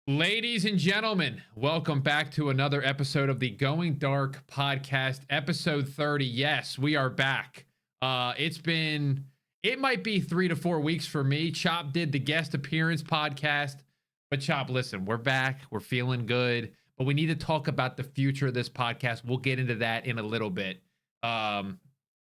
Ladies and gentlemen, welcome back to another episode of the Going Dark podcast, episode 30. Yes, we are back. It might be 3 to 4 weeks for me. Chop did the guest appearance podcast, but Chop, listen, we're back. We're feeling good, but we need to talk about the future of this podcast. We'll get into that in a little bit. But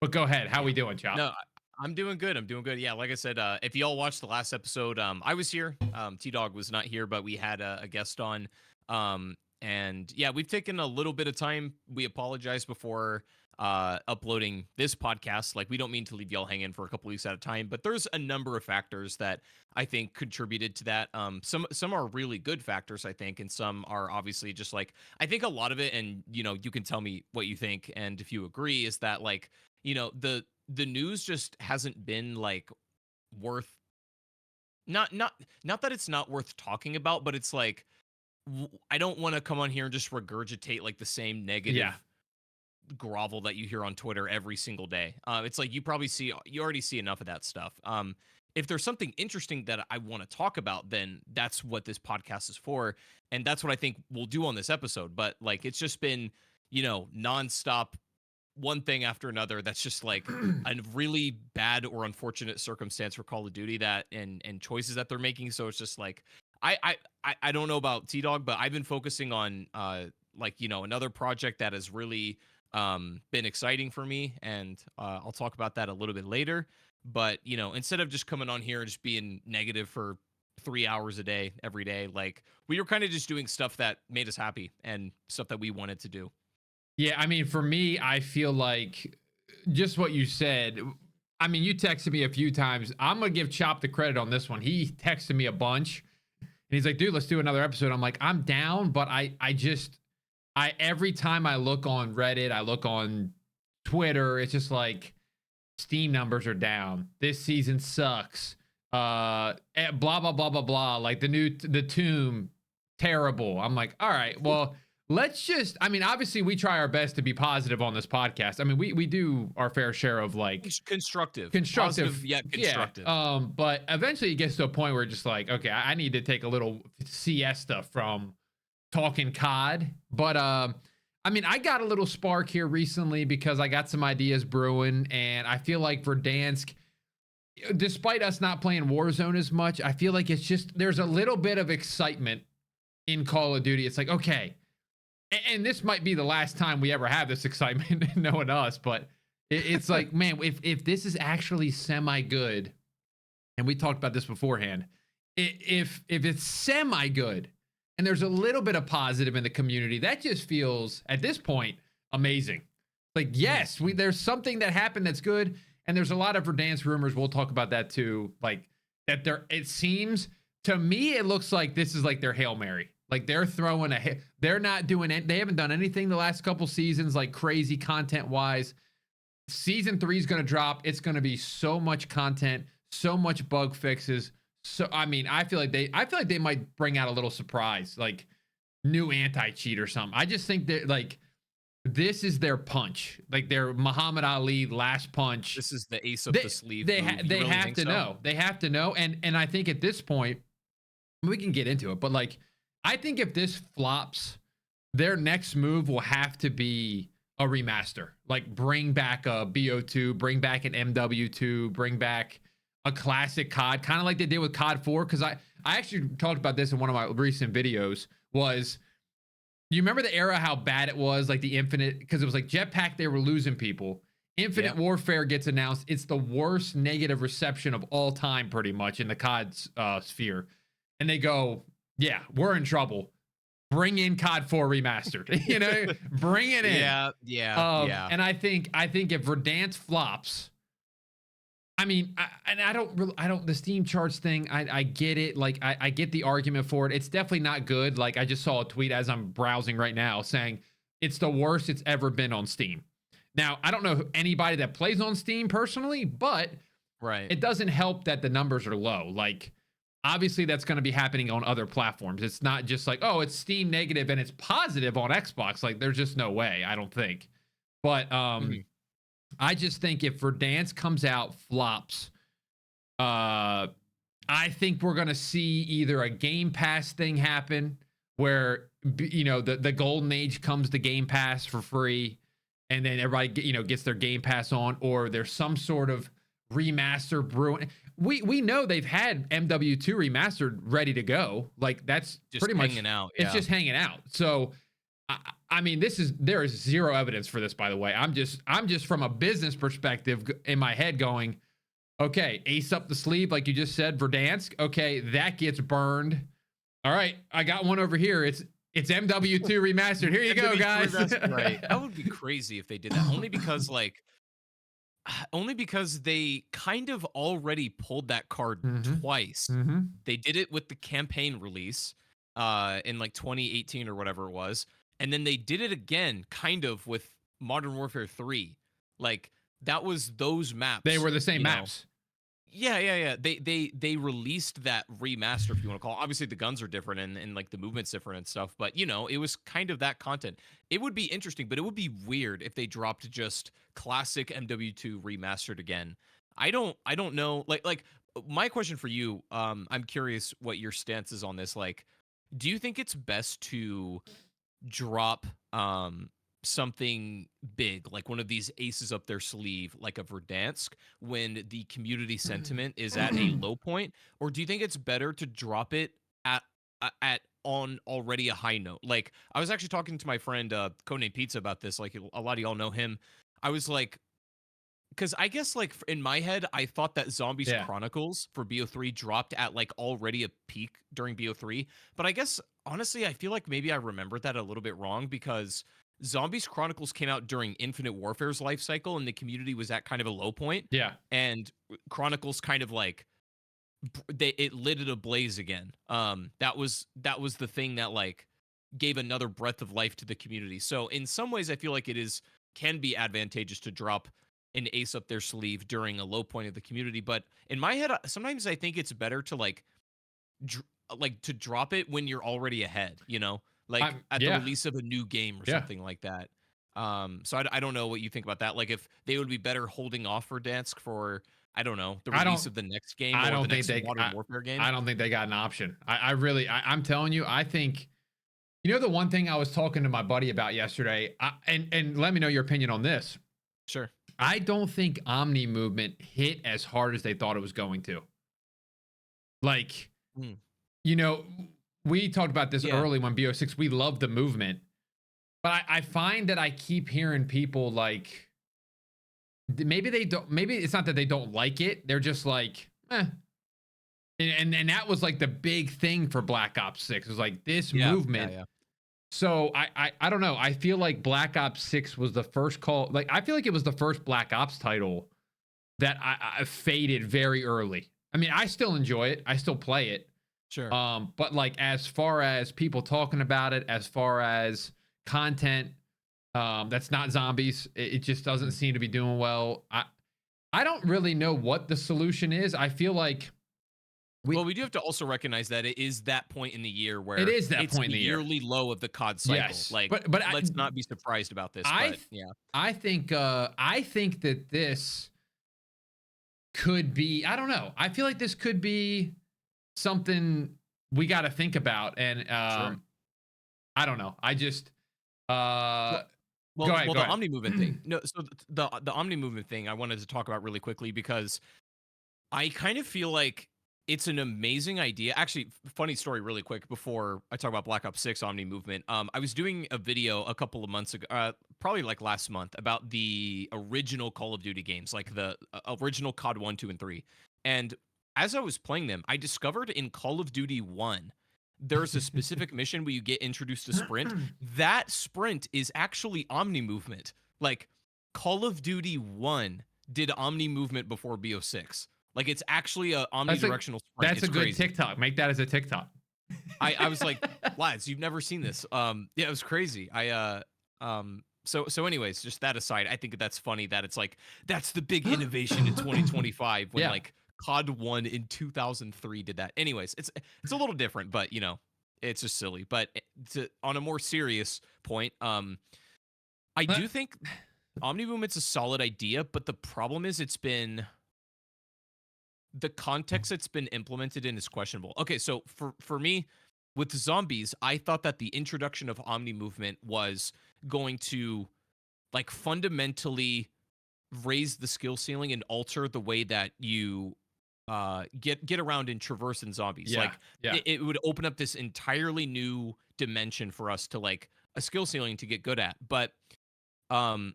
go ahead. How Yeah. we doing, Chop? No, I'm doing good. I'm doing good. Yeah, like I said, if y'all watched the last episode, I was here. T Dog was not here, but we had a guest on. And yeah, we've taken a little bit of time. We apologize before uploading this podcast. Like, we don't mean to leave y'all hanging for a couple weeks at a time, but there's a number of factors that I think contributed to that. Some are really good factors, I think, and some are obviously just like, I think a lot of it, and you can tell me what you think and if you agree, is that like the news just hasn't been like worth not that it's not worth talking about, but it's like I don't want to come on here and just regurgitate like the same Yeah. negative grovel that you hear on Twitter every single day. It's like you already see enough of that stuff. If there's something interesting that I want to talk about, then that's what this podcast is for, and that's what I think we'll do on this episode. But like, it's just been nonstop one thing after another that's just like a really bad or unfortunate circumstance for Call of Duty, that and choices that they're making. So it's just like I don't know about T Dog, but I've been focusing on another project that has really been exciting for me, and I'll talk about that a little bit later. But instead of just coming on here and just being negative for 3 hours a day every day, like, we were kind of just doing stuff that made us happy and stuff that we wanted to do. Yeah, I mean, for me, I feel like just what you said. I mean, you texted me a few times. I'm gonna give Chop the credit on this one. He texted me a bunch, and he's like, "Dude, let's do another episode." I'm like, "I'm down," but I every time I look on Reddit, I look on Twitter, it's just like Steam numbers are down. This season sucks. Blah blah blah blah blah. Like the Tomb, terrible. I'm like, all right, well, let's just. I mean, obviously, we try our best to be positive on this podcast. I mean, we do our fair share of like constructive, Positive yet yeah. constructive. But eventually, it gets to a point where it's just like, okay, I need to take a little siesta from talking COD. But I mean, I got a little spark here recently because I got some ideas brewing, and I feel like Verdansk, despite us not playing Warzone as much, I feel like it's just there's a little bit of excitement in Call of Duty. It's like, okay, and this might be the last time we ever have this excitement knowing us, but it's like, man, if this is actually semi good, and we talked about this beforehand, if it's semi good and there's a little bit of positive in the community, that just feels at this point amazing. Like, yes, there's something that happened that's good, and there's a lot of Verdansk rumors. We'll talk about that too. Like that, it seems to me, it looks like this is like their Hail Mary. Like they're throwing they're not doing it. They haven't done anything the last couple seasons, like crazy content wise. Season 3 is going to drop. It's going to be so much content, so much bug fixes. So, I mean, I feel like they might bring out a little surprise, like new anti-cheat or something. I just think that like this is their punch, like their Muhammad Ali last punch. This is the ace up the sleeve. They really have to so? know. They have to know. And I think at this point, we can get into it, but like, I think if this flops, their next move will have to be a remaster. Like bring back a BO2, bring back an MW2, bring back a classic COD, kind of like they did with COD 4. Because I actually talked about this in one of my recent videos. Was you remember the era, how bad it was, like the Infinite, because it was like Jetpack, they were losing people. Infinite Warfare gets announced. It's the worst negative reception of all time, pretty much, in the COD sphere. And they go, yeah, we're in trouble. Bring in COD 4 remastered. Bring it in. Yeah. And I think if Verdansk flops, I mean, the Steam charts thing, I get it. Like, I get the argument for it. It's definitely not good. Like, I just saw a tweet as I'm browsing right now saying it's the worst it's ever been on Steam. Now, I don't know anybody that plays on Steam personally, but it doesn't help that the numbers are low. Like, obviously that's going to be happening on other platforms. It's not just like, oh, it's Steam negative and it's positive on Xbox. Like, there's just no way, I don't think. But I just think if Verdansk comes out, flops, I think we're going to see either a Game Pass thing happen where the golden age comes to Game Pass for free, and then everybody gets their Game Pass on, or there's some sort of remaster brewing. We know they've had MW2 remastered ready to go. Like that's Just pretty much hanging out. it's Yeah. just hanging out. So I mean, there is zero evidence for this, by the way. I'm just from a business perspective in my head going, okay, ace up the sleeve, like you just said, Verdansk. Okay, that gets burned. All right, I got one over here. It's MW2 remastered. Here you go, MW2 guys. remastered, right. That would be crazy if they did that. Only because they kind of already pulled that card twice. They did it with the campaign release in like 2018 or whatever it was, and then they did it again kind of with Modern Warfare 3. Like that was those maps. They were the same maps. Yeah. They released that remaster, if you want to call it. Obviously, the guns are different and like the movement's different and stuff, but it was kind of that content. It would be interesting, but it would be weird if they dropped just classic MW2 remastered again. I don't know. Like my question for you, I'm curious what your stance is on this. Like, do you think it's best to drop something big, like one of these aces up their sleeve, like a Verdansk, when the community sentiment is at a low point? Or do you think it's better to drop it at on already a high note? Like, I was actually talking to my friend Codename Pizza about this. Like, a lot of y'all know him. I was like, because I guess like in my head, I thought that Zombies Chronicles for BO3 dropped at like already a peak during BO3. But I guess honestly, I feel like maybe I remembered that a little bit wrong, because Zombies Chronicles came out during Infinite Warfare's life cycle, and the community was at kind of a low point. Yeah. And Chronicles kind of like it lit it ablaze again. That was the thing that like gave another breath of life to the community. So in some ways, I feel like can be advantageous to drop an ace up their sleeve during a low point of the community. But in my head, sometimes I think it's better to like to drop it when you're already ahead, like at the release of a new game or something like that. So I don't know what you think about that. Like if they would be better holding off for Dansk for, I don't know, the release of the next game or the next Modern Warfare game. I don't think they got an option. I'm telling you, I think, the one thing I was talking to my buddy about yesterday, and let me know your opinion on this. Sure. I don't think Omni movement hit as hard as they thought it was going to. Like, we talked about this early when BO6, we love the movement, but I find that I keep hearing people like, maybe it's not that they don't like it. They're just like, eh. And that was like the big thing for Black Ops 6. It was like this movement. Yeah. So I don't know. I feel like Black Ops 6 was the first call. Like, I feel like it was the first Black Ops title that I faded very early. I mean, I still enjoy it. I still play it. Sure. But like, as far as people talking about it, as far as content, that's not zombies, it just doesn't seem to be doing well. I don't really know what the solution is. I feel like we do have to also recognize that it is that point in the year where it's the yearly low of the COD cycle. Yes, like, but let's not be surprised about this. I think that this could be, I don't know. I feel like this could be something we got to think about. And sure. I don't know. I just the Omni movement thing. No, so the Omni movement thing I wanted to talk about really quickly, because I kind of feel like it's an amazing idea. Actually, funny story really quick before I talk about Black Ops 6 Omni movement. I was doing a video a couple of months ago, probably like last month, about the original Call of Duty games, like the original COD 1, 2, and 3. And as I was playing them, I discovered in Call of Duty 1, there's a specific mission where you get introduced to sprint. That sprint is actually Omni movement. Like, Call of Duty 1 did Omni movement before BO6. Like, it's actually a omnidirectional sprint. That's a good TikTok. Make that as a TikTok. I was like, lads, you've never seen this. Yeah, it was crazy. So anyways, just that aside, I think that's funny that it's like, that's the big innovation in 2025 when like COD 1 in 2003 did that. Anyways, it's a little different, but it's just silly. But on a more serious point, I do think Omni movement's a solid idea, but the problem is the context it's been implemented in is questionable. Okay, so for me, with zombies, I thought that the introduction of omni movement was going to like fundamentally raise the skill ceiling and alter the way that you get around and traverse in zombies. Yeah, Like yeah. it would open up this entirely new dimension for us to like a skill ceiling to get good at. But um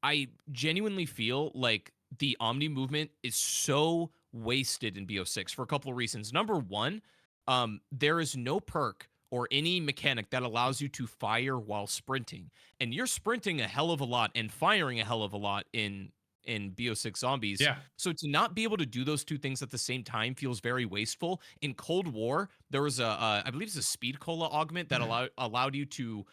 I genuinely feel like the Omni movement is so wasted in BO6 for a couple of reasons. Number one, there is no perk or any mechanic that allows you to fire while sprinting. And you're sprinting a hell of a lot and firing a hell of a lot in BO6 zombies. Yeah. So to not be able to do those two things at the same time feels very wasteful. In Cold War, there was I believe it's a speed cola augment that allowed you to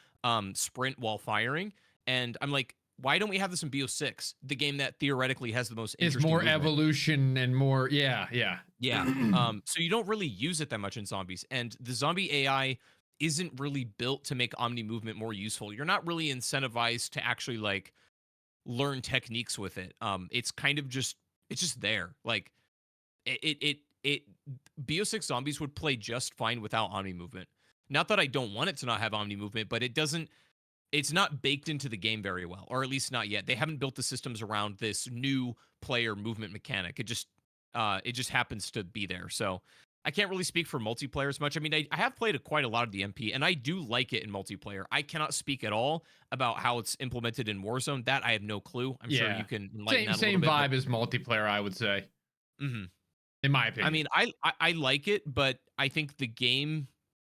sprint while firing. And I'm like, why don't we have this in BO6, the game that theoretically has the most It's interesting more movement? evolution and more, yeah, yeah. Yeah. So you don't really use it that much in zombies, and the zombie AI isn't really built to make omni movement more useful. You're not really incentivized to actually like learn techniques with it. It's kind of just it's just there. Like it BO6 zombies would play just fine without omni movement. Not that I don't want it to not have omni movement, but it's not baked into the game very well, or at least not yet. They haven't built the systems around this new player movement mechanic. It just happens to be there. So I can't really speak for multiplayer as much. I mean, I have played quite a lot of the MP, and I do like it in multiplayer. I cannot speak at all about how it's implemented in Warzone. That I have no clue. I'm sure Yeah. you can enlighten that a little Same bit. vibe as multiplayer, I would say, Mhm. in my I opinion. mean, I like it, but I think the game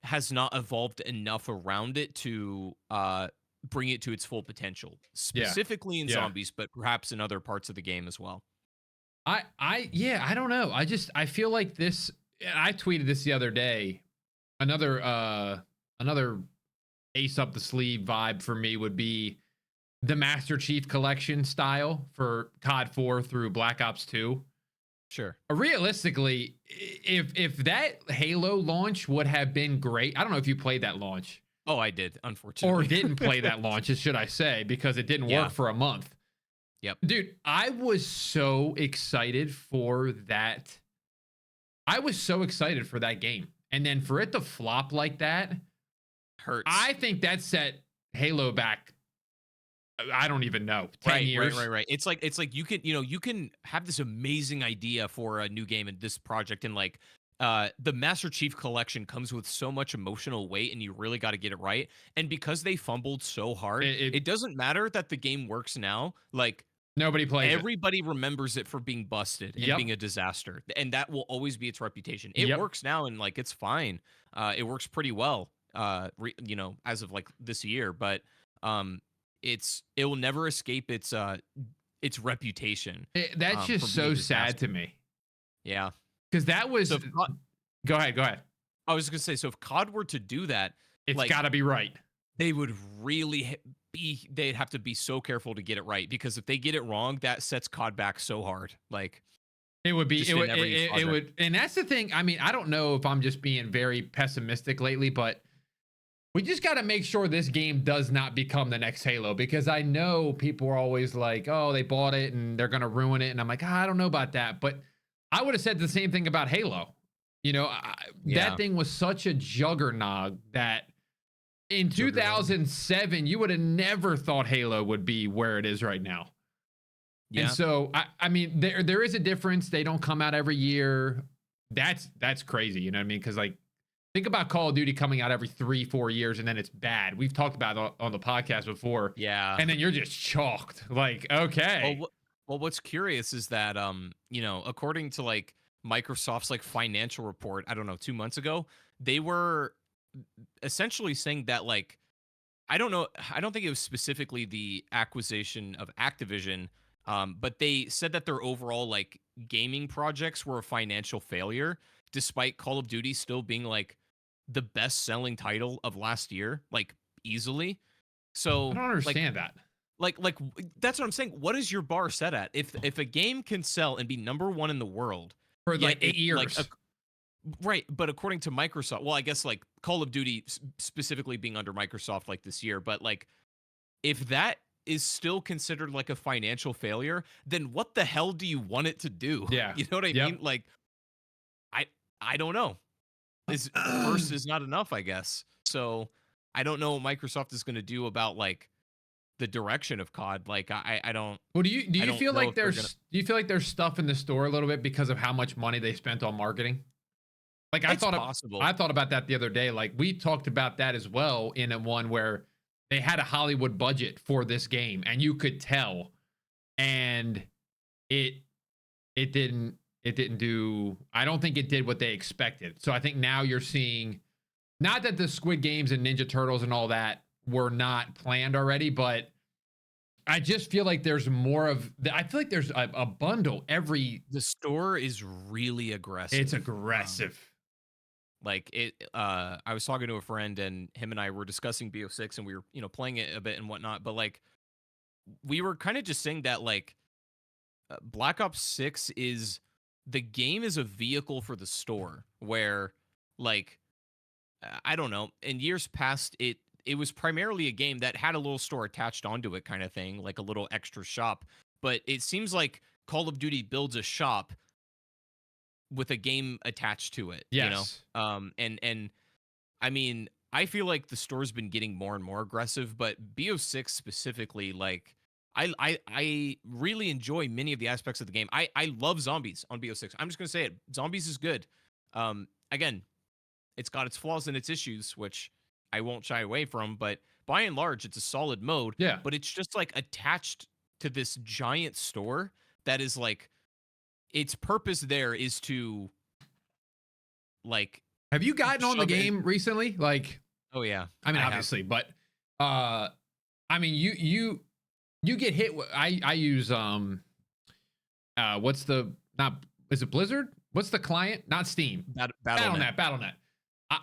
has not evolved enough around it to bring it to its full potential, Yeah. specifically in Yeah. zombies, but perhaps in other parts of the game as well. Yeah, I don't know. I feel like this, I tweeted this the other day. Another ace up the sleeve vibe for me would be the Master Chief Collection style for COD 4 through Black Ops 2. Sure. Realistically, if that Halo launch would have been great, I don't know if you played that launch Oh, I did, or unfortunately. didn't play that launch, should I say, because it didn't Yeah. work for a month. Yep. Dude, I was so excited for that. I was so excited for that game. And then for it to flop like that, Hurts. I think that set Halo back, I don't even know, 10 Right, right, years. right, right. It's like you can have this amazing idea for a new game in this project, and like the Master Chief Collection comes with so much emotional weight, and you really got to get it right. And because they fumbled so hard, It, it doesn't matter that the game works now. Like nobody plays it. everybody remembers it for being busted and Yep. being a disaster, and that will always be its reputation. It Yep. works now, and like it's fine. It works pretty well. As of like this year, but um, it will never escape its reputation That's for just being a so sad disaster. to me. Yeah. Because that was, So if COD, go ahead, go ahead. I was gonna say, so if COD were to do that, It's like got to be right. they would really they'd have to be so careful to get it right, because if they get it wrong, that sets COD back so hard. Like It would be, just in every it project. would, and that's the thing. I mean, I don't know if I'm just being very pessimistic lately, but we just got to make sure this game does not become the next Halo, because I know people are always like, oh, they bought it and they're going to ruin it. And I'm like, I don't know about that. But I would have said the same thing about Halo. That Yeah. thing was such a juggernaut that in Juggernaut. 2007, you would have never thought Halo would be where it is right now. And Yeah. so, I mean, there is a difference. They don't come out every year. That's crazy. You know what I mean? Because like, think about Call of Duty coming out every 3-4 years and then it's bad. We've talked about it on the podcast before. Yeah. And then you're just chalked. Like, Well, okay. what's curious is that according to like Microsoft's like financial report, I don't know, 2 months ago, they were essentially saying that like I don't know, I don't think it was specifically the acquisition of Activision, but they said that their overall like gaming projects were a financial failure, despite Call of Duty still being like the best selling title of last year, like easily. I So don't understand that. that's what I'm saying. What is your bar set at? If a game can sell and be number one in the world, For yet like 8 it like years. right, but according to Microsoft, well, I guess like Call of Duty specifically being under Microsoft like this year, but like if that is still considered like a financial failure, then what the hell do you want it to do? Yeah. You know what I Yep. mean? Like, I I don't know. Is first is not enough, I guess. So I don't know what Microsoft is going to do about like the direction of COD. Like, I don't Well, do I you don't feel know like if they're gonna. there's stuff in the store a little bit because of how much money they spent on marketing? Like It's possible. I thought about that the other day. Like we talked about that as well in a one where they had a Hollywood budget for this game, and you could tell, and it it didn't do. I don't think it did what they expected. So I think now you're seeing, not that the Squid Games and Ninja Turtles and all that were not planned already, but I just feel like there's more of. I feel like there's a bundle every. The store is really aggressive. It's aggressive. Like it, I was talking to a friend and him and I were discussing BO6 and we were, playing it a bit and whatnot. But like, we were kind of just saying that like, Black Ops 6 is the game is a vehicle for the store where like, I don't know, in years past, it was primarily a game that had a little store attached onto it kind of thing, like a little extra shop. But it seems like Call of Duty builds a shop with a game attached to it, Yes. and I mean, I feel like the store's been getting more and more aggressive, but BO6 specifically, like I really enjoy many of the aspects of the game. I love zombies on BO6. I'm just gonna say it. Zombies is good. Again, it's got its flaws and its issues, which I won't shy away from, but by and large, it's a solid mode. Yeah. But it's just like attached to this giant store that is like its purpose there is to like Have you gotten on the shove in. game recently? Like, Oh yeah, I mean, have. obviously, but I mean, you get hit. I use what's the not is it Blizzard? What's the client? Not Steam. Battle.net. Battle.net.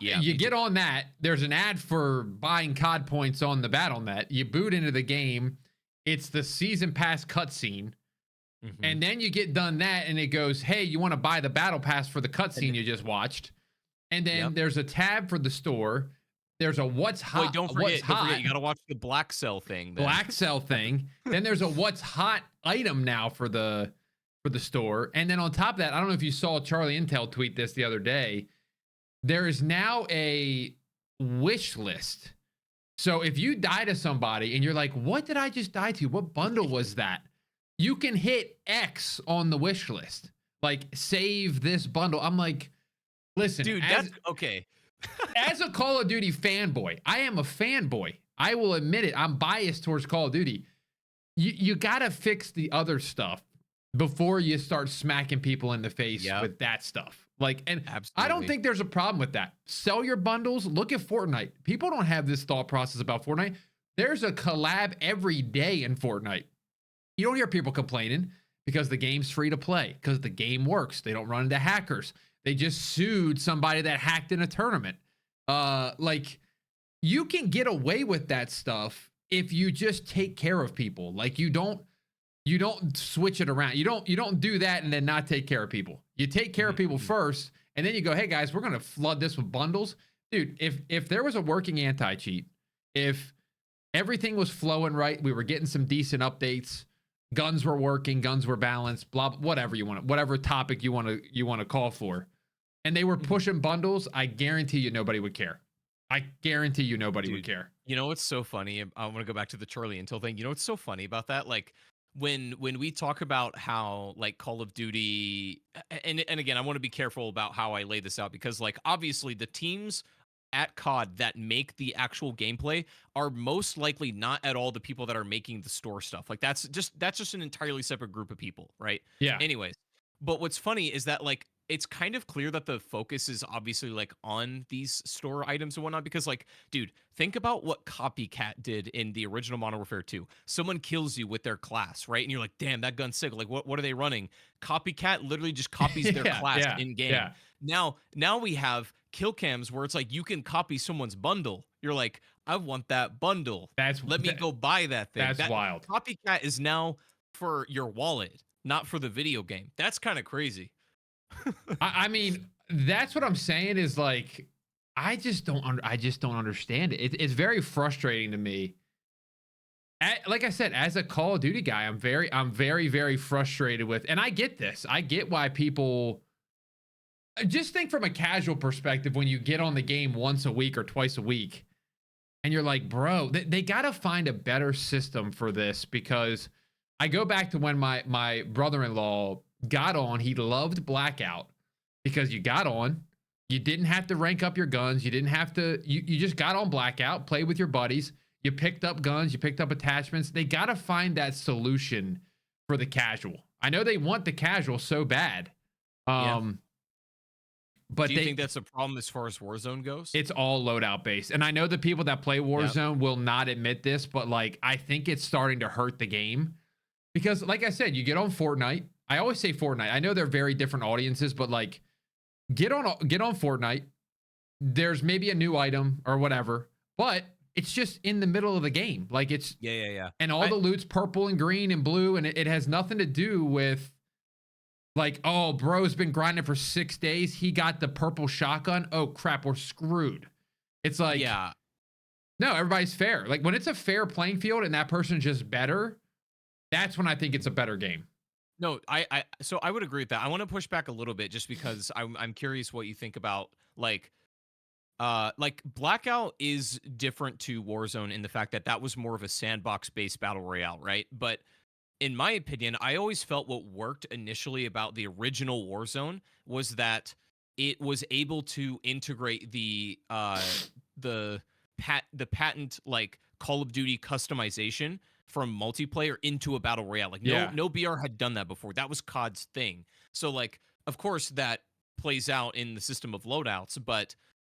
Yeah, You me get too. on that. There's an ad for buying COD points on the Battle.net. You boot into the game. It's the season pass cutscene. Mhm. And then you get done that, and it goes, "Hey, you want to buy the battle pass for the cutscene And- you just watched?" And then Yep. there's a tab for the store. There's a what's hot. Wait, don't What's forget, you gotta watch the Black Cell thing. Then. black cell thing. Then there's a what's hot item now for the store. And then on top of that, I don't know if you saw Charlie Intel tweet this the other day. There is now a wish list. So if you die to somebody and you're like, "What did I just die to? What bundle was that?" You can hit X on the wish list. Like, save this bundle. I'm like, listen, Dude, that's okay. as a Call of Duty fanboy, I am a fanboy. I will admit it. I'm biased towards Call of Duty. You got to fix the other stuff before you start smacking people in the face Yep. with that stuff. Like, and Absolutely. I don't think there's a problem with that. Sell your bundles. Look at Fortnite. People don't have this thought process about Fortnite. There's a collab every day in Fortnite. You don't hear people complaining because the game's free to play, because the game works. They don't run into hackers. They just sued somebody that hacked in a tournament. Like, you can get away with that stuff if you just take care of people. Like, you don't switch it around. You don't do that and then not take care of people. You take care of people first, and then you go, "Hey guys, we're gonna flood this with bundles." Dude, if there was a working anti-cheat, if everything was flowing right, we were getting some decent updates, guns were working, guns were balanced, blah, whatever you want, whatever topic you want to call for, and they were pushing bundles, I guarantee you nobody would care. I guarantee you nobody would care. You know what's so funny? I want to go back to the Charlie Intel thing. You know what's so funny about that? Like when we talk about how like Call of Duty, and again, I want to be careful about how I lay this out because like obviously the teams at COD that make the actual gameplay are most likely not at all the people that are making the store stuff. Like that's just an entirely separate group of people, right? Yeah. Anyways, but what's funny is that like it's kind of clear that the focus is obviously like on these store items and whatnot because like dude, think about what Copycat did in the original Modern Warfare 2. Someone kills you with their class, right? And you're like, damn, that gun's sick. Like what are they running? Copycat literally just copies their class in game. Yeah. Now we have kill cams where it's like you can copy someone's bundle. You're like, I want that bundle. Let me go buy that thing. That's wild. Copycat is now for your wallet, not for the video game. That's kind of crazy. I mean, that's what I'm saying is like, I just don't understand it. It's very frustrating to me. like I said, as a Call of Duty guy, I'm very, very frustrated with, and I get this. I get why people just think from a casual perspective when you get on the game once a week or twice a week, and you're like, bro, they got to find a better system for this because I go back to when my brother-in-law got on. He loved Blackout because you got on, you didn't have to rank up your guns, you didn't have to, you just got on Blackout, played with your buddies, you picked up guns, you picked up attachments. They got to find that solution for the casual. I know they want the casual so bad. Yeah. But do you think that's a problem as far as Warzone goes? It's all loadout based. And I know the people that play Warzone will not admit this, but like I think it's starting to hurt the game. Because like I said, you get on Fortnite. I always say Fortnite. I know they're very different audiences, but like get on Fortnite. There's maybe a new item or whatever, but it's just in the middle of the game. Like it's yeah. And all the loot's purple and green and blue, and it has nothing to do with like, oh, bro's been grinding for 6 days. He got the purple shotgun. Oh crap, we're screwed. It's like, yeah, no, everybody's fair. Like when it's a fair playing field and that person's just better, that's when I think it's a better game. No, so I would agree with that. I want to push back a little bit just because I'm curious what you think about like Blackout is different to Warzone in the fact that that was more of a sandbox based battle royale, right? But in my opinion, I always felt what worked initially about the original Warzone was that it was able to integrate the patent like Call of Duty customization from multiplayer into a battle royale. Like no BR had done that before. That was COD's thing. So like of course that plays out in the system of loadouts, but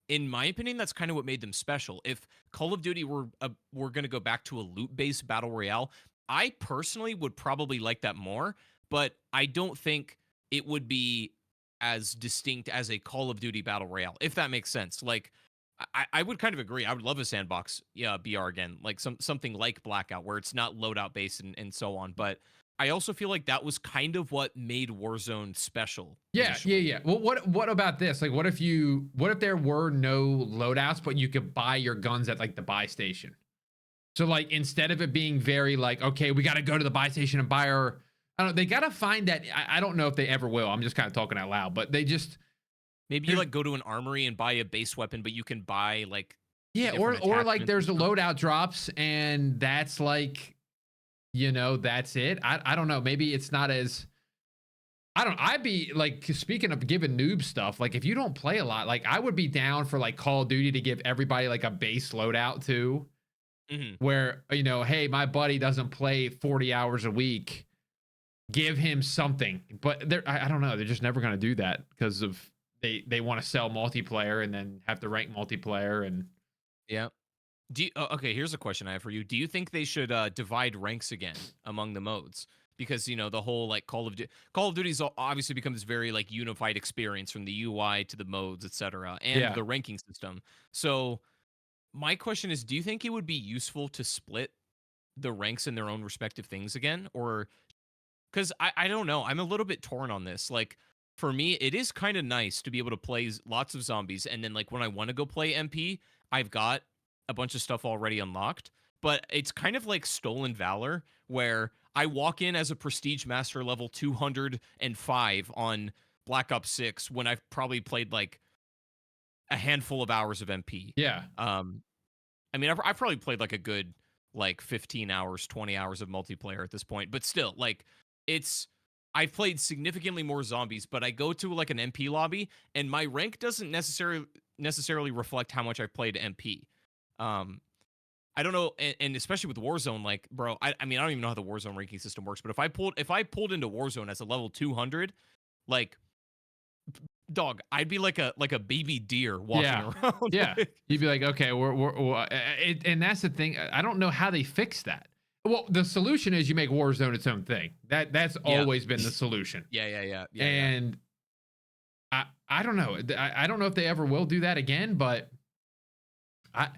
in my opinion, that's kind of what made them special. If Call of Duty were going to go back to a loot-based battle royale, I personally would probably like that more, but I don't think it would be as distinct as a Call of Duty battle royale, if that makes sense. Like, I would kind of agree. I would love a sandbox, BR again, like something like Blackout, where it's not loadout based and so on. But I also feel like that was kind of what made Warzone special. Yeah. Well, what about this? Like, what if there were no loadouts, but you could buy your guns at like the buy station? So like instead of it being very like, okay, we got to go to the buy station and buy our, I don't know, they got to find that. I don't know if they ever will. I'm just kind of talking out loud, but they just maybe you like go to an armory and buy a base weapon, but you can buy like or like there's a loadout drops and that's like, that's it. I don't know. Maybe it's not as. I'd be like, speaking of giving noob stuff, like if you don't play a lot, like I would be down for like Call of Duty to give everybody like a base loadout too. Mm-hmm. Where, hey, my buddy doesn't play 40 hours a week. Give him something. But I don't know. They're just never going to do that because of they want to sell multiplayer and then have to rank multiplayer. And yeah. Okay, here's a question I have for you. Do you think they should divide ranks again among the modes? Because, the whole like Call of Duty's obviously become this very like unified experience from the UI to the modes, etc., and the ranking system. So my question is, do you think it would be useful to split the ranks in their own respective things again? Or because I don't know. I'm a little bit torn on this. Like, for me, it is kind of nice to be able to play lots of zombies. And then, like, when I want to go play MP, I've got a bunch of stuff already unlocked. But it's kind of like Stolen Valor, where I walk in as a Prestige Master level 205 on Black Ops 6 when I've probably played, like, a handful of hours of MP. yeah. I mean, I've probably played like a good like 15 hours, 20 hours of multiplayer at this point, but still, like I've played significantly more zombies, but I go to like an MP lobby and my rank doesn't necessarily reflect how much I've played MP. I don't know, and especially with Warzone, like, bro, I mean, I don't even know how the Warzone ranking system works, but if I pulled into Warzone as a level 200, like, dog, I'd be like a baby deer walking around. Yeah. You'd be like, okay, and that's the thing. I don't know how they fix that. Well, the solution is you make Warzone its own thing. That's always been the solution. Yeah. And I don't know. I don't know if they ever will do that again, but I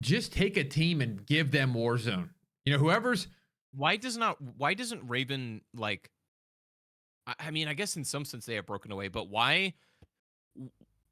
just take a team and give them Warzone. Whoever's. Why doesn't Raven like? I mean, I guess in some sense they have broken away, but why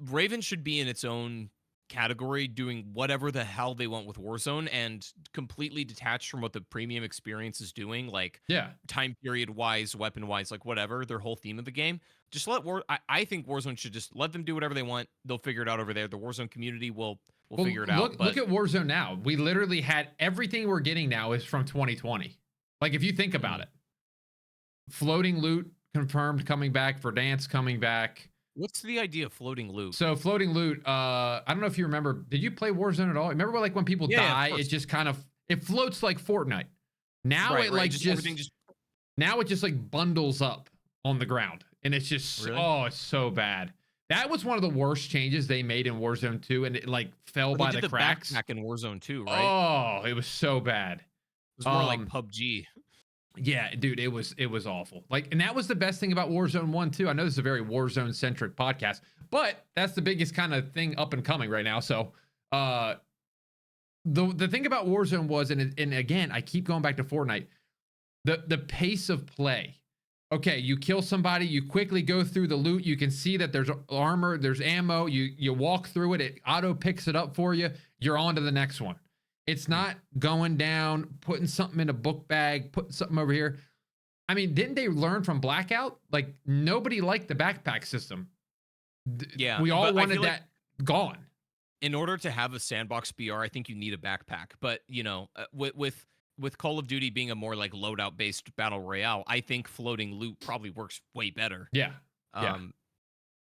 Raven should be in its own category doing whatever the hell they want with Warzone and completely detached from what the premium experience is doing, like Yeah. time period wise, weapon wise, like whatever, their whole theme of the game. Just let I think Warzone should just let them do whatever they want. They'll figure it out over there. The Warzone community will Well, figure it out. look But at Warzone now. We literally had everything we're getting now is from 2020. Like if you think about it, floating loot confirmed coming back, Verdansk coming back. what's the idea of floating loot? So floating loot, I don't know if you remember, did you play Warzone at all? Remember like when people Yeah, of die, it course. just kind of it floats like Fortnite. Now Right, it right. like Just just everything just now it just like bundles up on the ground. And it's just really. oh, it's so bad. That was one of the worst changes they made in Warzone 2, and it like fell Oh, they by did the the cracks. backpack in Warzone too, right? It Oh, it was so bad. was more like Um, PUBG. yeah, dude, it was awful. Like, and that was the best thing about Warzone 1 too. I know this is a very Warzone centric podcast, but that's the biggest kind of thing up and coming right now. So, the thing about Warzone was, and again, I keep going back to Fortnite, the pace of play. Okay, you kill somebody, you quickly go through the loot, you can see that there's armor, there's ammo, you walk through it, it auto picks it up for you, you're on to the next one. It's not going down, putting something in a book bag, putting something over here. I mean, didn't they learn from Blackout? Like nobody liked the backpack system. Yeah, We all but I wanted feel like that gone. in order to have a sandbox BR, I think you need a backpack. But you know, with Call of Duty being a more like loadout based battle royale, I think floating loot probably works way better. Yeah. Yeah. Um,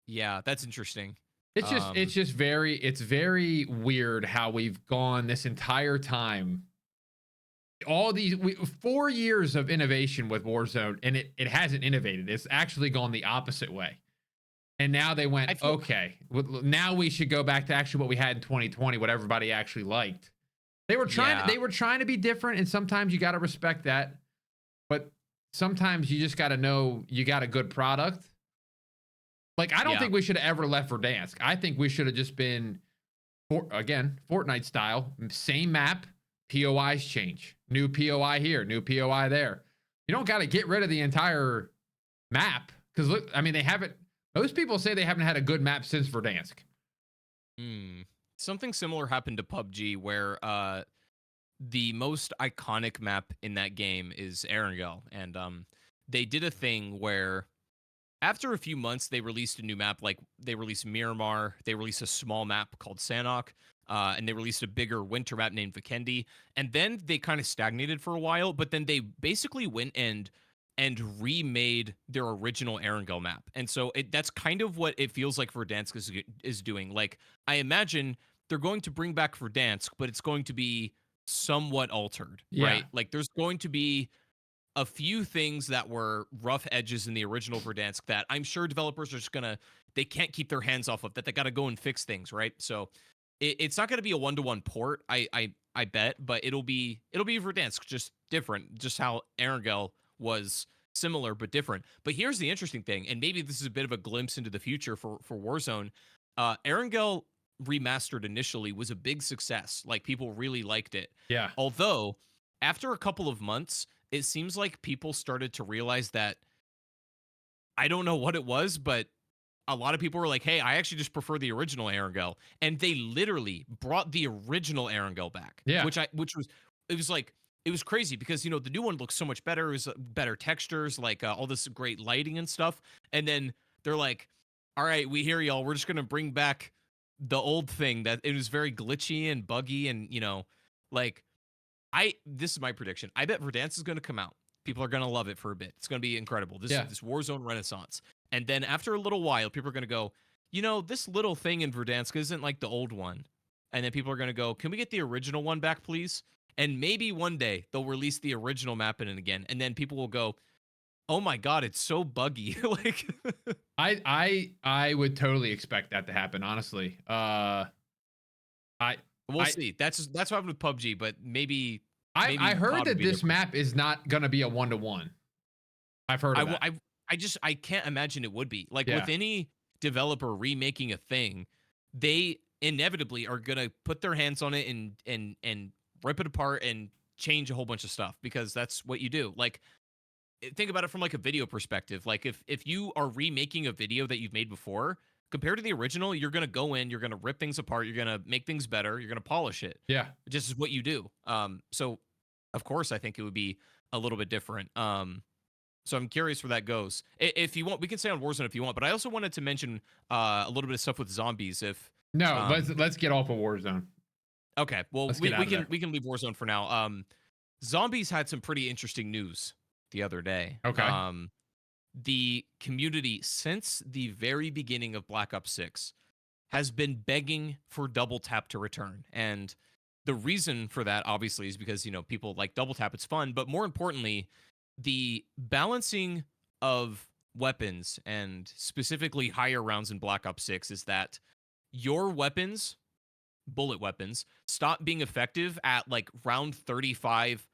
yeah, that's interesting. It's very weird how we've gone this entire time. All these 4 years of innovation with Warzone, and it hasn't innovated. It's actually gone the opposite way. And now they went, I feel okay, now we should go back to actually what we had in 2020, what everybody actually liked. yeah, They were trying to be different, and sometimes you got to respect that. But sometimes you just got to know you got a good product. Like I don't yeah. think we should have ever left Verdansk. I think we should have just been again, Fortnite style, same map, POIs change. New POI here, new POI there. You don't got to get rid of the entire map because look, I mean, they haven't. Most people say they haven't had a good map since Verdansk. Something similar happened to PUBG where the most iconic map in that game is Erangel, and they did a thing where after a few months they released a new map. Like they released Miramar, they released a small map called Sanhok, and they released a bigger winter map named Vikendi, and then they kind of stagnated for a while. But then they basically went and remade their original Erangel map, and so that's kind of what it feels like Verdansk is doing. Like I imagine they're going to bring back Verdansk, but it's going to be somewhat altered, Yeah. right? Like there's going to be a few things that were rough edges in the original Verdansk that I'm sure developers are just gonna they can't keep their hands off of that. They got to go and fix things, right? So it's not gonna be a 1-to-1 port, I bet, but it'll be Verdansk, just different, just how Erangel was similar but different. But here's the interesting thing, and maybe this is a bit of a glimpse into the future for Warzone. Erangel remastered initially was a big success. Like people really liked it. Yeah. Although after a couple of months, it seems like people started to realize that I don't know what it was, but a lot of people were like, "Hey, I actually just prefer the original Erangel," and they literally brought the original Erangel back, Yeah. which was it was like it was crazy because you know the new one looks so much better. It was better textures, like all this great lighting and stuff, and then they're like, "All right, we hear y'all. We're just gonna bring back the old thing that it was very glitchy and buggy, and you know, like." This is my prediction. I bet Verdansk is going to come out. People are going to love it for a bit. It's going to be incredible. This Yeah. this Warzone renaissance. And then after a little while, people are going to go, you know, this little thing in Verdansk isn't like the old one. And then people are going to go, can we get the original one back, please? And maybe one day they'll release the original map in it again. And then people will go, oh my God, it's so buggy. Like, I would totally expect that to happen, honestly. I we'll I see. That's what happened with PUBG, but maybe I heard COD would that be this different. map is not gonna be a 1-to-1. I've heard I, of w- that. I just I can't imagine it would be like Yeah. with any developer remaking a thing, they inevitably are gonna put their hands on it and rip it apart and change a whole bunch of stuff because that's what you do. Like think about it from like a video perspective. Like if you are remaking a video that you've made before, compared to the original, you're gonna go in, you're gonna rip things apart, you're gonna make things better, you're gonna polish it. Yeah. Just is what you do. So of course I think it would be a little bit different. So I'm curious where that goes. If you want, we can stay on Warzone if you want, but I also wanted to mention a little bit of stuff with zombies. If No, um, let's get off of Warzone. okay, well Let's we, get out we of can there. we can leave Warzone for now. Zombies had some pretty interesting news the other day. Okay. The community since the very beginning of Black Ops 6 has been begging for double tap to return. And the reason for that obviously is because, people like double tap, it's fun, but more importantly, the balancing of weapons and specifically higher rounds in Black Ops 6 is that your weapons, bullet weapons, stop being effective at like round 35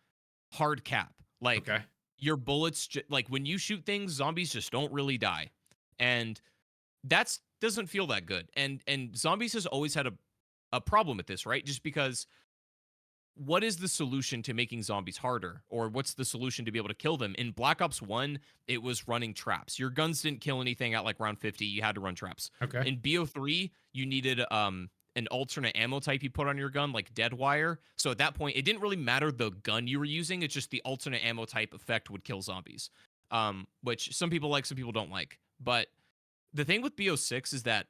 hard cap. Like Okay. your bullets, like when you shoot things, zombies just don't really die. And that's doesn't feel that good. And zombies has always had a problem with this, right? Just because what is the solution to making zombies harder? Or what's the solution to be able to kill them? In Black Ops 1, it was running traps. Your guns didn't kill anything at like round 50. You had to run traps. Okay. In BO3, you needed an alternate ammo type you put on your gun, like dead wire. So at that point, it didn't really matter the gun you were using. It's just the alternate ammo type effect would kill zombies, which some people like, some people don't like. But the thing with BO6 is that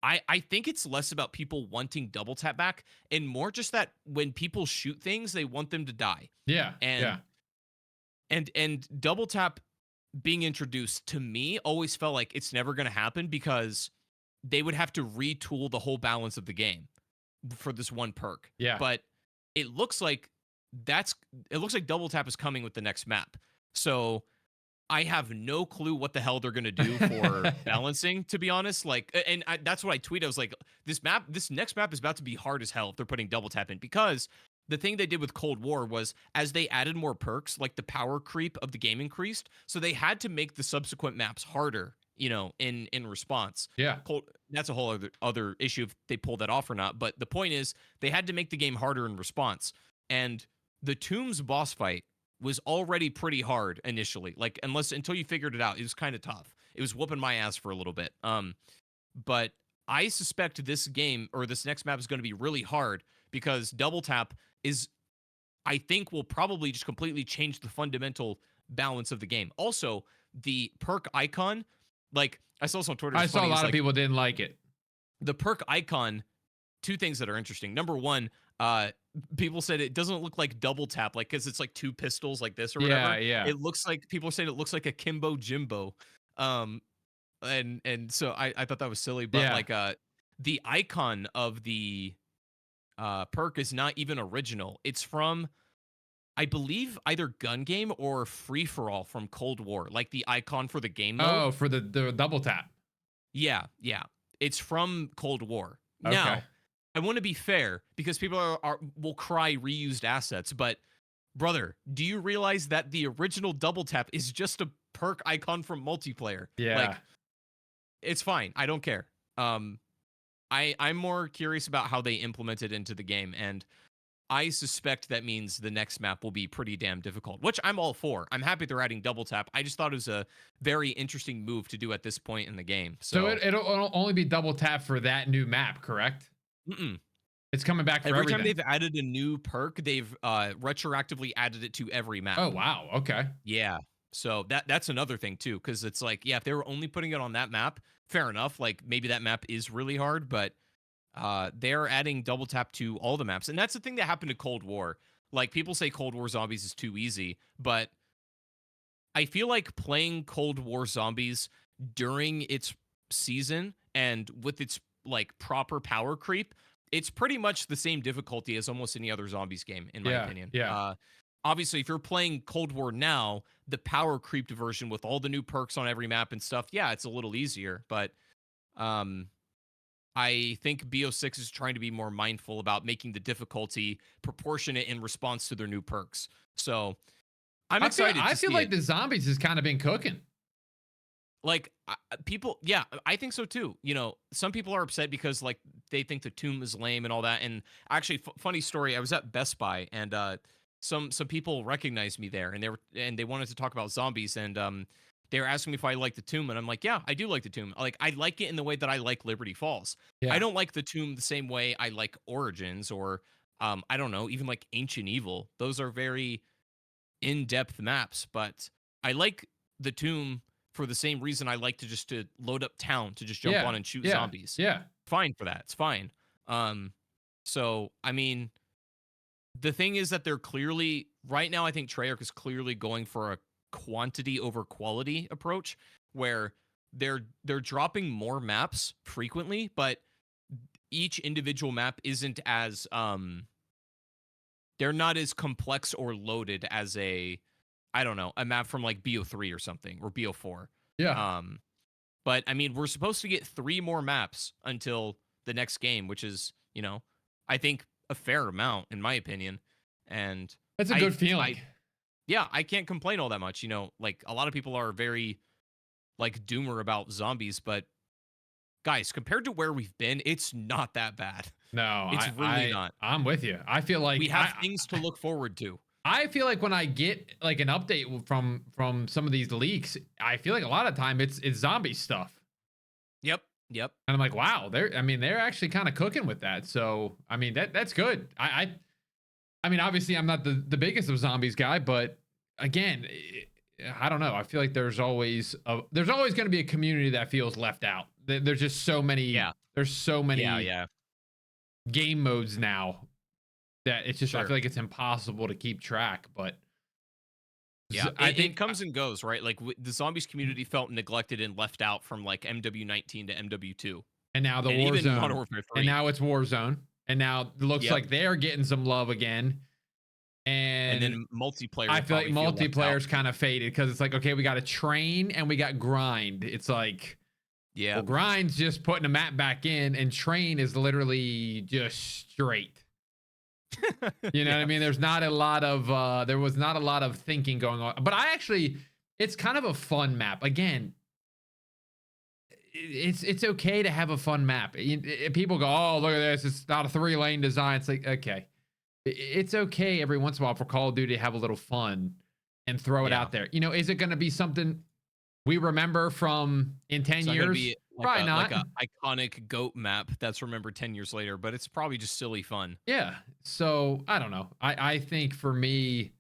I think it's less about people wanting double tap back and more just that when people shoot things, they want them to die. Yeah. And Yeah. and double tap being introduced to me always felt like it's never going to happen because they would have to retool the whole balance of the game for this one perk. Yeah. But it looks like double tap is coming with the next map. So I have no clue what the hell they're gonna do for balancing, to be honest. Like, and that's what I tweeted. I was like, this next map is about to be hard as hell if they're putting double tap in, because the thing they did with Cold War was as they added more perks, like the power creep of the game increased, so they had to make the subsequent maps harder. In response. Yeah. That's a whole other issue if they pull that off or not. But the point is, they had to make the game harder in response. And the Tombs boss fight was already pretty hard initially. Like until you figured it out, it was kind of tough. It was whooping my ass for a little bit. But I suspect this game or this next map is going to be really hard because double tap I think will probably just completely change the fundamental balance of the game. Also, the perk icon, like I saw some Twitter. I saw a lot of people didn't like it. The perk icon, two things that are interesting. Number one, people said it doesn't look like double tap, like because it's like two pistols like this or whatever. Yeah. It looks like people saying it looks like a Kimbo Jimbo. And so I thought that was silly, but Yeah. like the icon of the perk is not even original. It's from, I believe, either Gun Game or Free for All from Cold War, like the icon for the game mode. Oh, for the double tap. Yeah. It's from Cold War. Okay. Now, I want to be fair because people will cry reused assets, but brother, do you realize that the original double tap is just a perk icon from multiplayer? Yeah. Like, it's fine. I don't care. I'm more curious about how they implement it into the game, and I suspect that means the next map will be pretty damn difficult, which I'm all for. I'm happy they're adding double tap. I just thought it was a very interesting move to do at this point in the game. So it'll only be double tap for that new map, correct? Mm-mm. It's coming back for Every everything. time they've added a new perk, they've retroactively added it to every map. Oh wow. Okay. Yeah. So that's another thing too, because it's like, yeah, if they were only putting it on that map, fair enough. Like maybe that map is really hard, but they're adding double tap to all the maps. And that's the thing that happened to Cold War. Like people say Cold War Zombies is too easy, but I feel like playing Cold War Zombies during its season and with its like proper power creep, it's pretty much the same difficulty as almost any other zombies game, in my opinion. Yeah. Obviously, if you're playing Cold War now, the power creeped version with all the new perks on every map and stuff, yeah, it's a little easier. But I think BO6 is trying to be more mindful about making the difficulty proportionate in response to their new perks. So I'm excited. I feel like the zombies has kind of been cooking. Like people, yeah, I think so too. Some people are upset because like they think the tomb is lame and all that. And actually, funny story, I was at Best Buy and some people recognized me there, and they wanted to talk about zombies. And they were asking me if I like the tomb, and I'm like, yeah, I do like the tomb. Like, I like it in the way that I like Liberty Falls. I Yeah. don't like the tomb the same way I like Origins or I don't know, even like Ancient Evil. Those are very in-depth maps, but I like the tomb for the same reason I like to just to load up town to just jump Yeah. on and shoot Yeah. zombies. Yeah. Fine for that. It's fine. Um, so I mean, the thing is that they're clearly right now. I think Treyarch is clearly going for a quantity over quality approach, where they're dropping more maps frequently, but each individual map isn't as they're not as complex or loaded as a I don't know, a map from like BO3 or something or BO4. Yeah. Um, but I mean, we're supposed to get 3 more maps until the next game, which is, I think a fair amount in my opinion. And That's a I good feeling. I yeah, I can't complain all that much. Like a lot of people are very like doomer about zombies, but guys, compared to where we've been, it's not that bad. No, It's really not. I'm with you. I feel like We have things to look forward to. I feel like when I get like an update from some of these leaks, I feel like a lot of time it's zombie stuff. Yep. Yep. And I'm like, wow, they're actually kind of cooking with that. So I mean that's good. I mean, obviously I'm not the biggest of zombies guy, but again, I don't know. I feel like there's always going to be a community that feels left out. There's just so many. Yeah. There's so Yeah, many yeah. game modes now that it's just I Sure. feel like it's impossible to keep track. But Yeah, I it think comes and goes, right? Like the zombies community felt neglected and left out from like MW19 to MW2, and now the and even Warzone, Modern Warfare and 3. now it's Warzone, and now it looks Yep, like they're getting some love again. and And then multiplayer I will feel like probably feel left out. multiplayer's kind of faded because it's like, okay, we got to train and we got grind. It's like, well, Yeah, grind's just putting a map back in, and train is literally just straight. You know what I yeah, mean? There was not a lot of thinking going on. But it's kind of a fun map. Again, it's okay to have a fun map. People go, oh, look at this. It's not a 3-lane design. It's like, okay. It's okay every once in a while for Call of Duty to have a little fun and throw it yeah. out there. Is it going to be something we remember from in 10 It's not gonna years? be like Probably a not. iconic goat map that's remembered 10 years later, but it's probably just silly fun. Yeah. So I don't know. I think for me,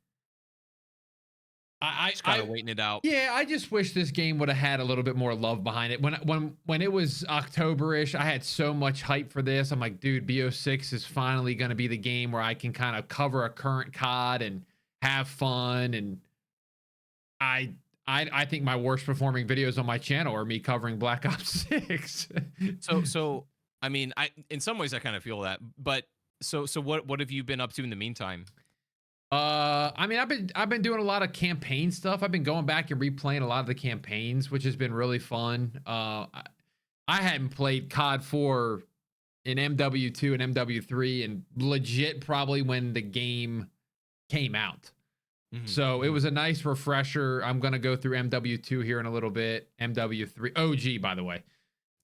Just kind of waiting it out. yeah, I just wish this game would have had a little bit more love behind it. When it was October-ish, I had so much hype for this. I'm like, dude, BO6 is finally going to be the game where I can kind of cover a current COD and have fun. And I think my worst performing videos on my channel are me covering Black Ops 6. So I mean, I in some ways I kind of feel that, but so what have you been up to in the meantime? I mean, I've been doing a lot of campaign stuff. I've been going back and replaying a lot of the campaigns, which has been really fun. I hadn't played COD 4 in MW2 and MW3 and legit probably when the game came out. So it was a nice refresher. I'm going to go through MW2 here in a little bit. MW3 OG, by the way.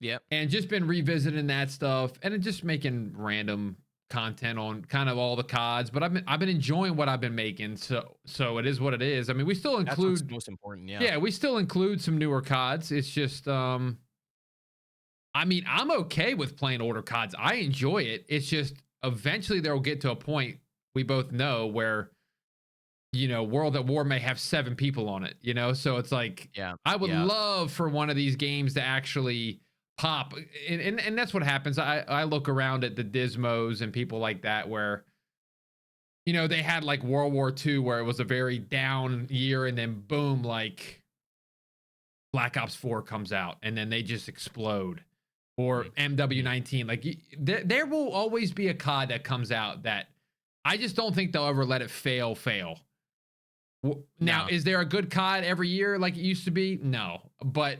Yep. And just been revisiting that stuff and just making random content on kind of all the CODs, but I've been enjoying what I've been making. So it is what it is. I mean, we still That's what's include most important. Yeah. yeah, we still include some newer CODs. It's just I mean, I'm okay with playing older CODs. I enjoy it. It's just eventually there will get to a point we both know where World at War may have 7 people on it. So it's like Yeah. I would Yeah. love for one of these games to actually pop, and that's what happens. I look around at the Dismos and people like that where they had like World War II where it was a very down year, and then boom, like Black Ops 4 comes out and then they just explode. Or MW19, like there will always be a COD that comes out that I just don't think they'll ever let it fail. Now, No. is there a good COD every year like it used to be? No, but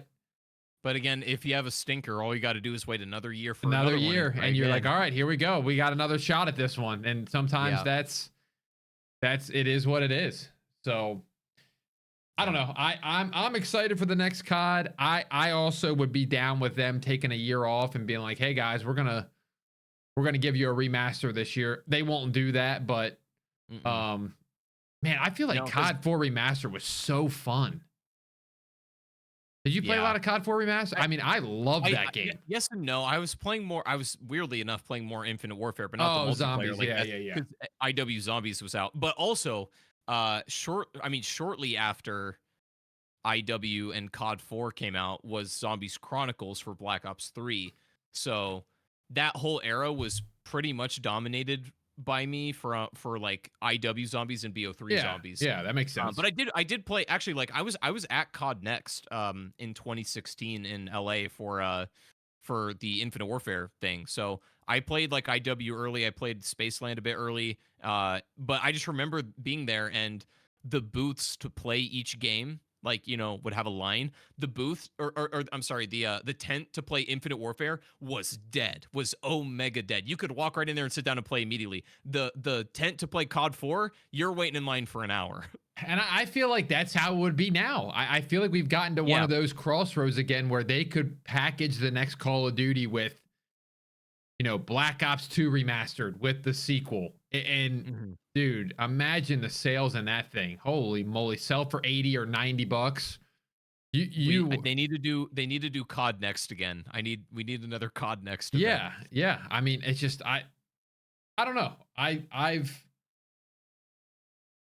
But again, if you have a stinker, all you got to do is wait another year for another one year, try and you're again. like, all right, here we go. We got another shot at this one. And sometimes Yeah. that's it is what it is. So I don't know. I'm excited for the next COD. I also would be down with them taking a year off and being like, hey guys, we're gonna give you a remaster this year. They won't do that, but man, I feel like No, 'cause COD 4 remaster was so fun. Did you play a Yeah. lot of COD 4 Remastered? I mean, I love that game. Yes and no. I was playing more. I was weirdly enough playing more Infinite Warfare, but not the Oh, multiplayer zombies. like Yeah, that yeah, yeah. because IW Zombies was out. But also, shortly after IW and COD 4 came out was Zombies Chronicles for Black Ops 3. So that whole era was pretty much dominated by me for like IW Zombies and BO3 Yeah, Zombies. yeah, that makes But sense. I did play actually like I was at COD Next in 2016 in LA for the Infinite Warfare thing. So I played like IW early. I played Spaceland a bit early. But I just remember being there and the booths to play each game, like, would have a line. The booth or I'm sorry, the tent to play Infinite Warfare was dead, was omega dead. You could walk right in there and sit down and play immediately. The tent to play COD 4, you're waiting in line for an hour. And I feel like that's how it would be now. I feel like we've gotten to one Yeah. of those crossroads again where they could package the next Call of Duty with, Black Ops 2 remastered with the sequel. And Mhm. dude, imagine the sales in that thing. Holy moly, sell for 80 or 90 bucks. You They need to do COD Next again. We need another COD Next event. Yeah, yeah. I mean, it's just I don't know.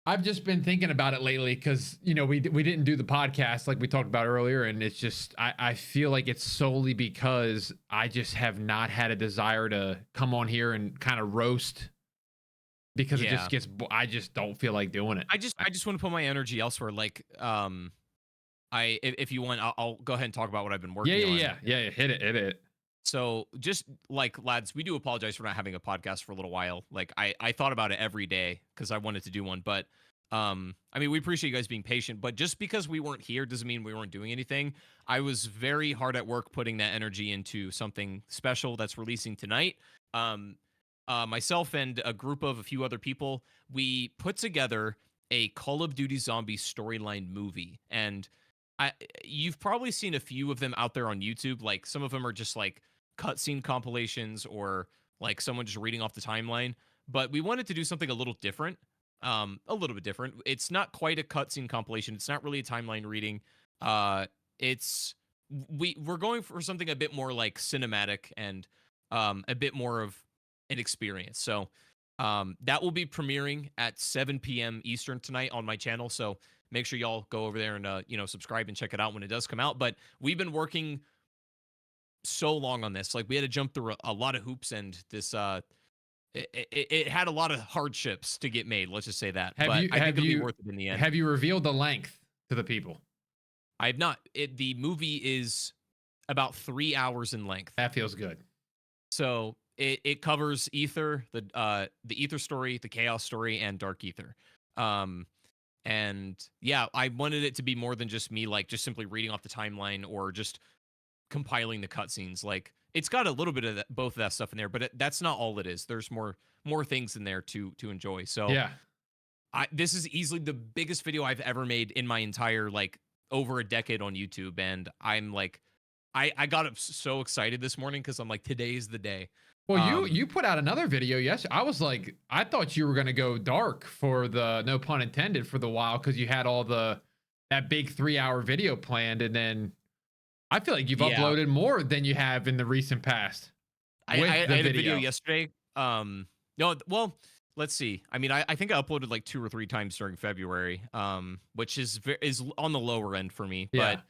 I've just been thinking about it lately because we didn't do the podcast like we talked about earlier, and it's just I feel like it's solely because I just have not had a desire to come on here and kind of roast because it Yeah. just I just don't feel like doing it. I just want to put my energy elsewhere. Like, if you want, I'll go ahead and talk about what I've been Yeah, working yeah, on. yeah, yeah, yeah. Hit it, hit it. So just like lads, we do apologize for not having a podcast for a little while. Like I thought about it every day because I wanted to do one, but I mean we appreciate you guys being patient, but just because we weren't here doesn't mean we weren't doing anything. I was very hard at work putting that energy into something special that's releasing tonight. Um Myself and a group of a few other people, we put together a Call of Duty Zombies storyline movie. And I you've probably seen a few of them out there on YouTube. Like some of them are just like cutscene compilations or like someone just reading off the timeline. But we wanted to do something a little different, a little bit different. It's not quite a cutscene compilation. It's not really a timeline reading. It's we're going for something a bit more like cinematic and a bit more of an experience. So that will be premiering at 7 p.m. Eastern tonight on my channel. So make sure y'all go over there and subscribe and check it out when it does come out. But we've been working so long on this. Like we had to jump through a lot of hoops, and this it had a lot of hardships to get made. Let's just say that. Have But you I think have it'll be you worth it in the end. have you revealed the length to the people? I have not. The movie is about 3 hours in length. That feels good. So it covers Ether, the Ether story, the Chaos story, and Dark Ether. And yeah, I wanted it to be more than just me, like just simply reading off the timeline or just compiling the cutscenes. Like it's got a little bit of both of that stuff in there, but that's not all it is. There's more things in there to enjoy. So Yeah. this is easily the biggest video I've ever made in my entire like over a decade on YouTube, and I'm like, I got so excited this morning because I'm like, today's the day. Well, you put out another video yesterday. I was like, I thought you were gonna go dark for the no pun intended for the while because you had all that big 3 hour video planned, and then I feel like you've Yeah, uploaded more than you have in the recent past with I the had a video video. yesterday. No, well, let's see. I mean, I think I uploaded like 2 or 3 times during February, which is on the lower end for me. Yeah. But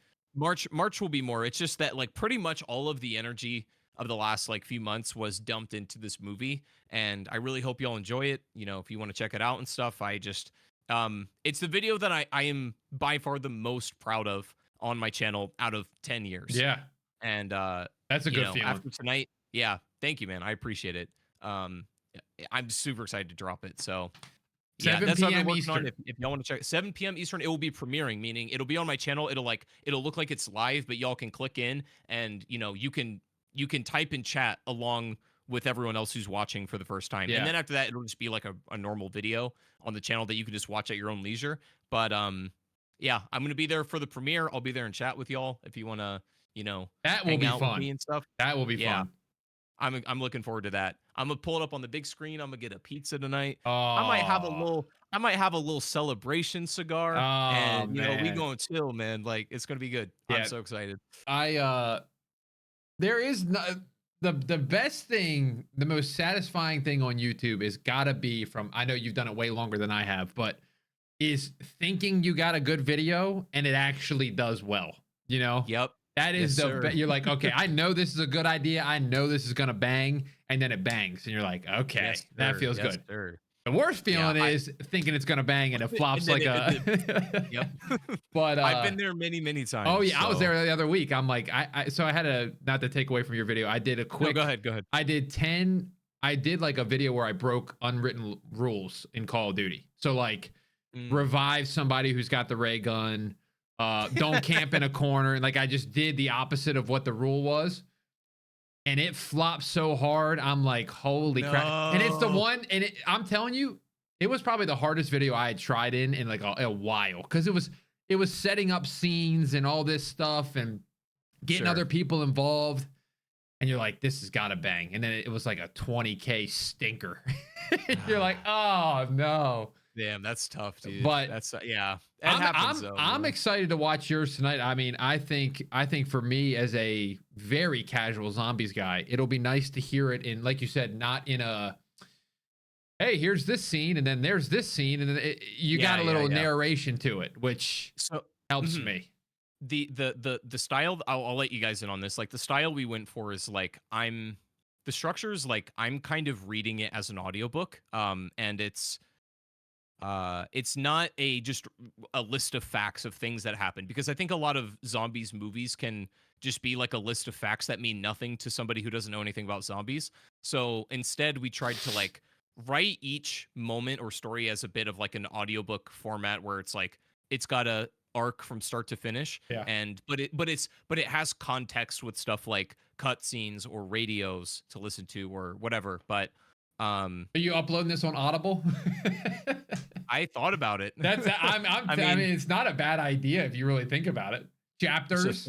March will be more. It's just that like pretty much all of the energy of the last like few months was dumped into this movie, and I really hope y'all enjoy it. If you want to check it out and stuff, it's the video that I am by far the most proud of on my channel out of 10 years. Yeah. And That's a good feeling. after tonight, yeah, thank you, man. I appreciate it. Um, I'm super excited to drop it. So yeah, 7 that's what I've been p.m. working on. Eastern. If y'all want to check 7 p.m. Eastern, it will be premiering, meaning it'll be on my channel. It'll look like it's live, but y'all can click in and you can type in chat along with everyone else who's watching for the first time. Yeah. And then after that, it'll just be like a normal video on the channel that you can just watch at your own leisure. But yeah, I'm gonna be there for the premiere. I'll be there and chat with y'all if you wanna, That will hang be out with fun. me and stuff. That will be Yeah. fun. I'm looking forward to that. I'm gonna pull it up on the big screen. I'm gonna get a pizza tonight. Oh, I might have a little celebration cigar, oh and we man. gonna chill, man. Like it's gonna be good. I'm Yeah, so excited. I there is no the best thing, the most satisfying thing on YouTube is gotta be from, I know you've done it way longer than I have, but is thinking you got a good video and it actually does well. You know? Yep. That Yes, is sir. you're like, okay, I know this is a good idea. I know this is gonna bang, and then it bangs, and you're like, okay, Yes, that sir. feels Yes, good. sir. The worst Yeah. feeling is thinking it's gonna bang and it And flops then like it, a yep. but I've been there many, many oh times. yeah, I was So there the other week. I'm like, so I had a, not to take away from your video. I did a no, go quick, ahead. Go ahead. I did 10, I did like a video where I broke unwritten rules in Call of Duty. So like Mm. revive somebody who's got the ray gun, don't camp in a corner. And like I just did the opposite of what the rule was. And it flopped so hard. I'm like, holy crap. And it's the No. one, and I'm telling you, it was probably the hardest video I had tried in like a while. Cause it was setting up scenes and all this stuff and getting other Sure. people involved. And you're like, this has got to bang. And then it was like a 20K stinker. You're like, oh no. Damn, that's tough, dude. But That's yeah. That I'm happens I'm though. I'm excited to watch yours tonight. I mean, I think for me as a very casual zombies guy, it'll be nice to hear it in, like you said, not in a, hey, here's this scene and then there's this scene and then you got Yeah, a yeah, little yeah. narration to it, which So helps mhm. me. The style, I'll let you guys in on this. Like the style we went for is like the structure is like I'm kind of reading it as an audiobook. And it's not a just a list of facts of things that happen, because I think a lot of zombies movies can just be like a list of facts that mean nothing to somebody who doesn't know anything about zombies. So instead we tried to like write each moment or story as a bit of like an audiobook format where it's like it's got a arc from start to finish, Yeah. and but it has context with stuff like cutscenes or radios to listen to or whatever. But Are you uploading this on Audible? I thought about it. That's I I mean, mean, it's not a bad idea if you really think about it. it's Chapters.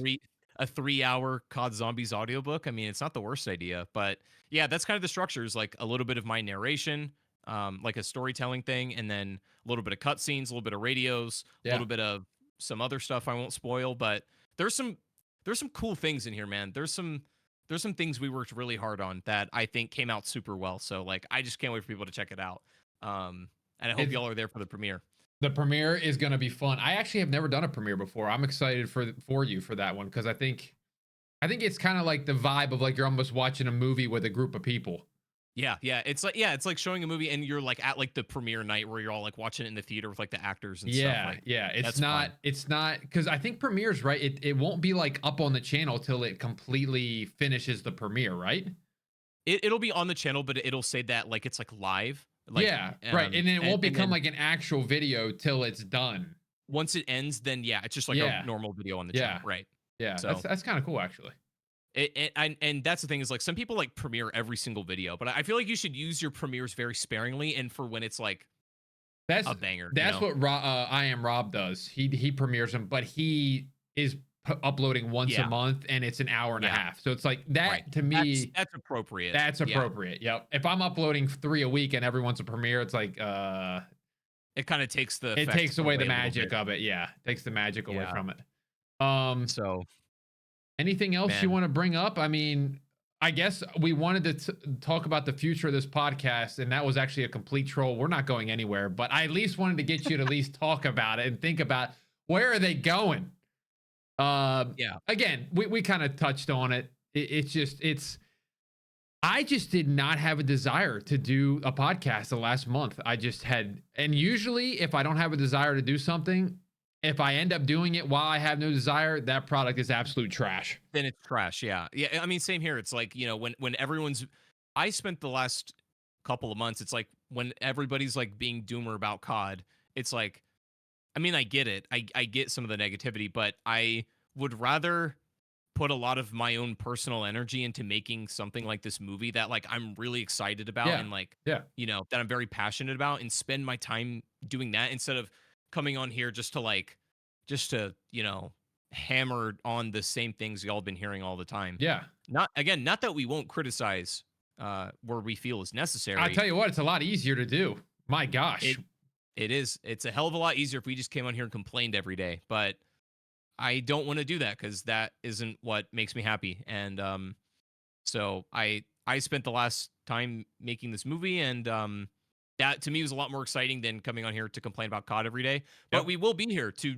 a 3 hour COD Zombies audiobook. I mean, it's not the worst idea, but yeah, that's kind of the structure, is like a little bit of my narration, like a storytelling thing, and then a little bit of cutscenes, a little bit of radios, a Yeah. little bit of some other stuff I won't spoil, but there's some there's some cool things in here, man. There's some things we worked really hard on that I think came out super well. So like I just can't wait for people to check it out. And I hope It's y'all are there for the premiere. the premiere is going to be fun. I actually have never done a premiere before. I'm excited for you for that one because I think it's kind of like the vibe of like you're almost watching a movie with a group of people. Yeah, it's like showing a movie and you're like at like the premiere night where you're all like watching it in the theater with like the actors and stuff. Yeah, Like yeah. that's fun. It's not because I think premieres, right? It won't be like up on the channel till it completely finishes the premiere, right? It'll be on the channel, but it'll say that like it's like live. Like Yeah, right. And then it won't and become then like an actual video till it's done. once it ends, then yeah, it's just like a Yeah, normal video on the channel, yeah, right? yeah. So That's kind of cool, actually. and that's the thing, is like some people like premiere every single video, but I feel like you should use your premieres very sparingly and for when it's like That's a banger, you that's know? what I am Rob does. He premieres them, but he is uploading once a Yeah, month, and it's an hour and a yeah, half. So it's like right. that to me. That's appropriate. That's Yeah, appropriate. Yep. If I'm uploading 3 a week and everyone's a premiere, it's like it kind of takes the it effect takes away the away a little bit. magic of it. Yeah. Takes the magic away Yeah. from it. Um So anything else you man, want to bring up? I mean, I guess we wanted to talk about the future of this podcast, and that was actually a complete troll. We're not going anywhere, but I at least wanted to get you to at least talk about it and think about where are they going. yeah. Again, we kind of touched on it. It's just I just did not have a desire to do a podcast the last month. I just had, and usually if I don't have a desire to do something, if I end up doing it while I have no desire, that product is absolute trash. Then it's trash. Yeah. Yeah. I mean, same here. It's like, when everyone's, I spent the last couple of months, it's like when everybody's like being doomer about COD, it's like, I mean, I get it. I get some of the negativity, but I would rather put a lot of my own personal energy into making something like this movie that like I'm really excited about Yeah. and like, Yeah. that I'm very passionate about, and spend my time doing that instead of coming on here just to like, just to, hammered on the same things y'all been hearing all the time. Yeah. Not that we won't criticize where we feel is I necessary. tell you what, it's a lot easier to do. My gosh. It is. It's a hell of a lot easier if we just came on here and complained every day. But I don't want to do that because that isn't what makes me happy. And so I spent the last time making this movie, and that to me was a lot more exciting than coming on here to complain about COD every day. But Yep. we will be here to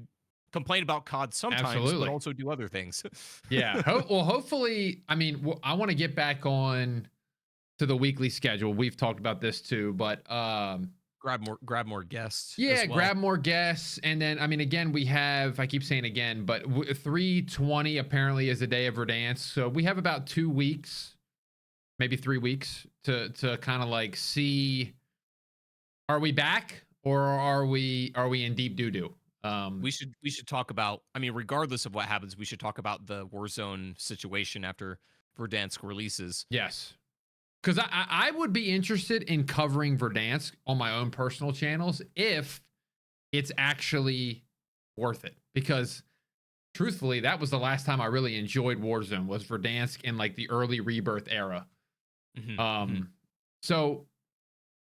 complain about COD sometimes, Absolutely. but also do other things. Yeah. Well, hopefully, I mean, I want to get back on to the weekly schedule. We've talked about this too, but grab more guests. yeah, as well. grab more guests. And then, I mean, again, we have, I keep saying again, but 3/20 apparently is the day of Verdansk. So we have about 2 weeks, maybe 3 weeks to kind of like see, are we back or are we in deep doo-doo? We should talk about. I mean, regardless of what happens, we should talk about the Warzone situation after Verdansk releases. Yes. Because I would be interested in covering Verdansk on my own personal channels if it's actually worth it. Because truthfully, that was the last time I really enjoyed Warzone, was Verdansk in like the early Rebirth era. So,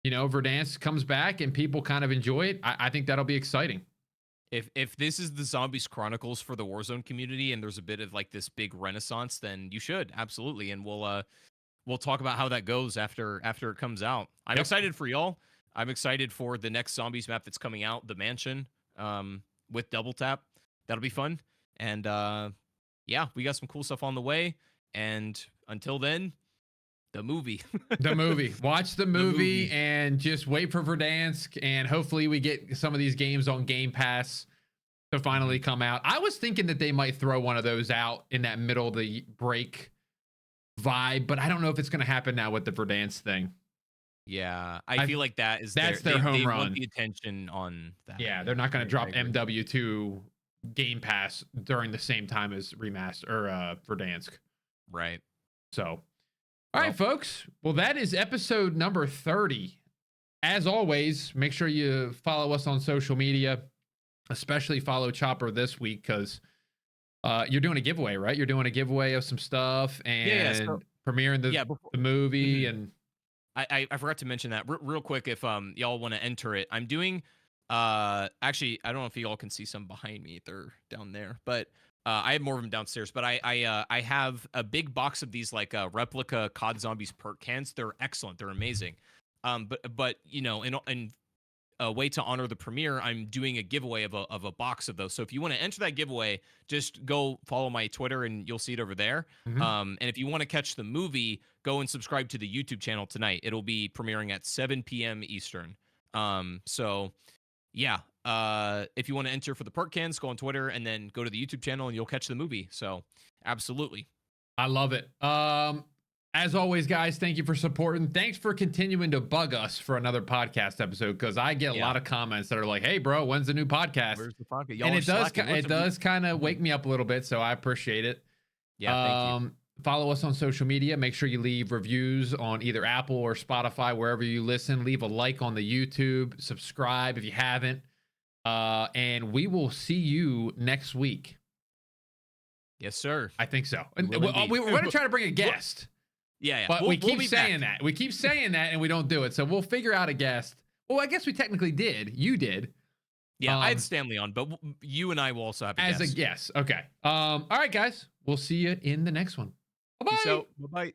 you know, Verdansk comes back and people kind of enjoy it. I think that'll be exciting. If this is the Zombies Chronicles for the Warzone community and there's a bit of like this big renaissance, then you should absolutely, and we'll talk about how that goes after it comes out. I'm excited for y'all. I'm excited for the next Zombies map that's coming out, the Mansion, with Double Tap. That'll be fun. And yeah, we got some cool stuff on the way. And until then, the movie. The movie. Watch the movie and just wait for Verdansk, and hopefully we get some of these games on Game Pass to finally come out. I was thinking that they might throw one of those out in that middle of the break vibe, but I don't know if it's going to happen now with the Verdansk thing. Yeah, I feel like that's their home run. Want the attention on that. Yeah, they're not going to drop MW2 Game Pass during the same time as remaster or Verdansk. Right. So, all right, folks. Well, that is episode number 30. As always, make sure you follow us on social media, especially follow Chopper this week because you're doing a giveaway, right? You're doing a giveaway of some stuff and premiering the movie. And I forgot to mention that real quick. If y'all want to enter it, I'm doing. Actually, I don't know if y'all can see some behind me. They're down there, but I have more of them downstairs. But I have a big box of these like replica COD Zombies perk cans. They're excellent. They're amazing. But you know, in a way to honor the premiere, I'm doing a giveaway of a box of those. So if you want to enter that giveaway, just go follow my Twitter and you'll see it over there. And if you want to catch the movie, go and subscribe to the YouTube channel tonight. It'll be premiering at 7 p.m. Eastern. So yeah, if you want to enter for the perk cans, go on Twitter and then go to the YouTube channel and you'll catch the movie. So absolutely. I love it. As always, guys, thank you for supporting. Thanks for continuing to bug us for another podcast episode, because I get a lot of comments that are like, "Hey, bro, when's the new podcast?" Where's the podcast? Y'all and are it does kind of wake me up a little bit, so I appreciate it. Yeah, thank you. Follow us on social media. Make sure you leave reviews on either Apple or Spotify, wherever you listen. Leave a like on the YouTube. Subscribe if you haven't. And we will see you next week. Yes, sir. I think so. And we're going to try to bring a guest. Yeah. But we keep saying that. We keep saying that, and we don't do it. So we'll figure out a guest. Well, I guess we technically did. You did. Yeah, I had Stanley on, but you and I will also have a guest. As a guest. Okay. All right, guys. We'll see you in the next one. Bye-bye. Bye-bye.